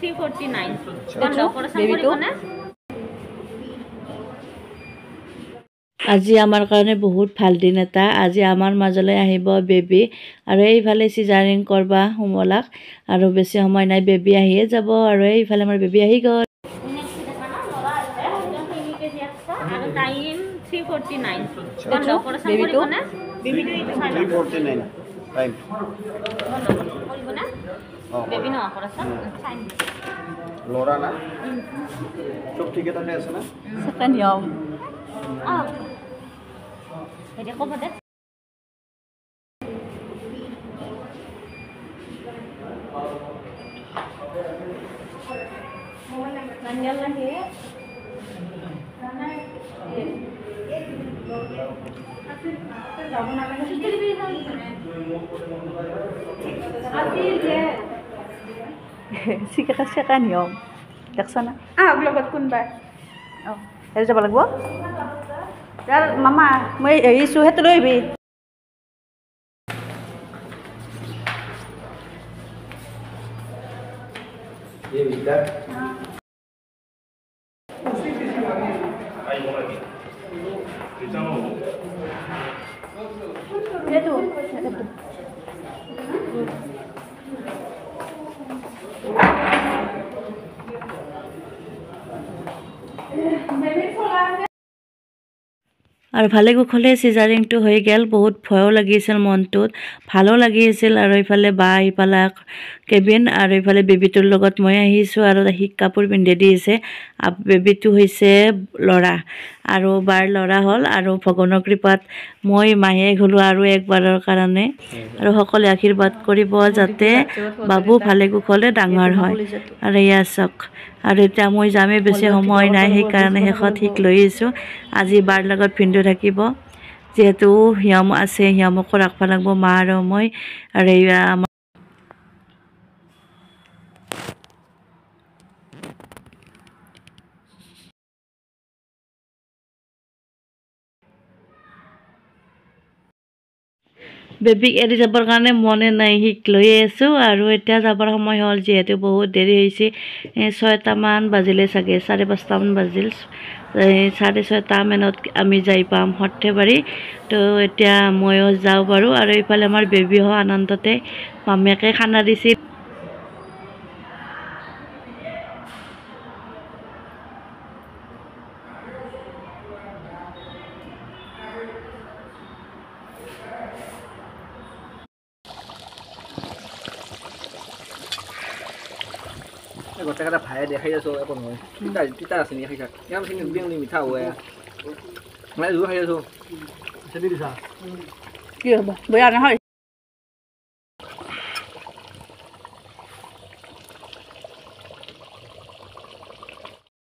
349 আজি আমাৰ কাৰণে বহুত ভাল দিন এটা আজি আমাৰ মাজলৈ আহিব বেবী আৰু এইফালে সিজাৰিং কৰবা হোমলাক আৰু বেছি সময় নাই বেবী আহিয়ে যাব আৰু এইফালে আমাৰ বেবী আহি গ'ল আৰু টাইম 349 বন্ধ অপাৰেচন কৰিব না বেবীটো 349 টাইম কৰিব না বেবী ন অপাৰেচন টাইম লৰা না সব ঠিক আছে না সেকেন্ড ইয়াম এটা কব দে Manjal lagi ya. Karena si kakak kan yom. Jak sana. Blogot kun ba. Oh, ada coba lagi bu? Dar mama, mau isu het loh ibi. Iya bisa. Itu. আৰু ভালে কুশলে সিজাৰিংটো হৈ গেল বহুত ভয়ও লাগিছিল মনটোত ভালো লাগিছিল আৰু ইফালে বা ইফালে কেবিন আৰু ইফালে বেবিটোৰ লগত মই আহিছো আৰু হিক কাপোৰ পিন্ধি দিছে বেবিটো হৈছে লৰা আৰু বাৰ লৰা হল আৰু ভগৱানৰ কৃপাত মই মাহে গলো আৰু একবাৰৰ কাৰণে আৰু সকলোৱে আশীৰ্বাদ কৰিব যাতে বাবু ভালে কুশলে ডাঙৰ হয় আৰু ইয়া চক আৰু এতিয়া মই যামে বেছি সময় নাই সেই কাৰণে শেষত ঠিক লৈ আহিছো আজি বাৰ লগত ভিন্দু থাকিব যেহেতু হিয়াম আছে হিয়ামক ৰাখবা লাগব মা আৰু মই আৰু বেবিক এৰি যাবৰ কাৰণে মনে নাই হিক লৈ আছো আৰু এতিয়া যাবৰ সময় হ'ল যেহেতু বহুত দেৰি হৈছে 6টা মান বাজিলে চাগে 5:30 মান বাজিল 6:30 মানত আমি যাই পাম সৰ্থেবাৰী তো এতিয়া ময়ো যাওঁ বাৰু আৰু ইফালে আমাৰ বেবী হ আনন্দতে মামীকে খানা দিছিল গোটেই কেইটা ভাই দেখাই আছো একো নহয় তিতা আছে নি খাই থাক ইয়াৰ চিনি বিংলি মিঠা হয় মই জুৰ খাই আছো চেদি দিছা কি হ'ব বয়া নহয়